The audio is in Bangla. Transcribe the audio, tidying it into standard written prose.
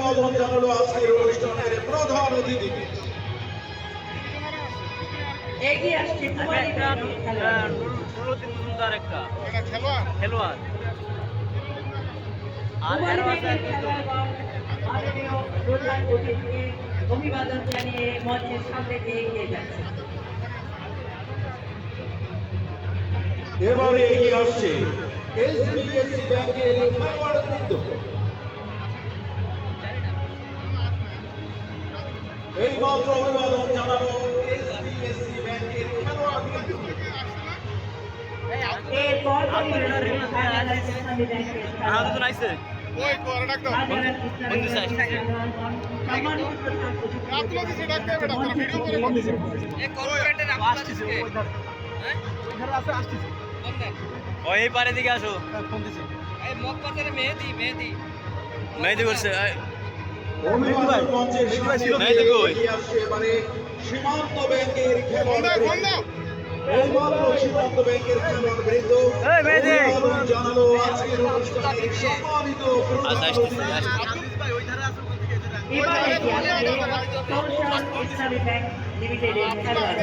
অভিবাদন জানালো আজকের অনুষ্ঠানের প্রধান অতিথি। এগিয়ে আসছে কুমারী নুরুদ্দিন মজুমদার একটা খেলোয়াড় আর এর আছে মাননীয় প্রধান অতিথিকে অভিবাদন জানিয়ে মঞ্চের সামনে দিয়ে এগিয়ে যাচ্ছে। এবারে এগিয়ে আসছে এসবিএসসি ব্যাংকের খেলোয়াড়বৃন্দ। এই মাত্র অভিবাদন জানালো এসবিএসসি ব্যাংকের খেলোয়াড়বৃন্দ। এরপর আইছে ওই কোরা ডাক দাও বন্ধু সাইজ আপনি দিছে ডাক দেবে না তারা ভিডিও করে বন্ধ দিছে এই কর্পোরেটের আপনি আসছে হ্যাঁ ওইখানে আছে আসছে ওই পারে দিকে আসো ফোন দিছে এই মক্কাতের মেহেদি করছে অভিবাদন মঞ্চের সামনে এগিয়ে আসছে এবারে সীমান্ত ব্যাংকের খেলোয়াড়বৃন্দ। এই মাত্র সীমান্ত ব্যাংকের খেলোয়াড়বৃন্দ অভিবাদন জানালো আজকের অনুষ্ঠানের সম্মানিত প্রধান অতিথি। এবারে এগিয়ে আসছে কৌশল ইসলামী ব্যাংক লিমিটেডের খেলোয়াড়।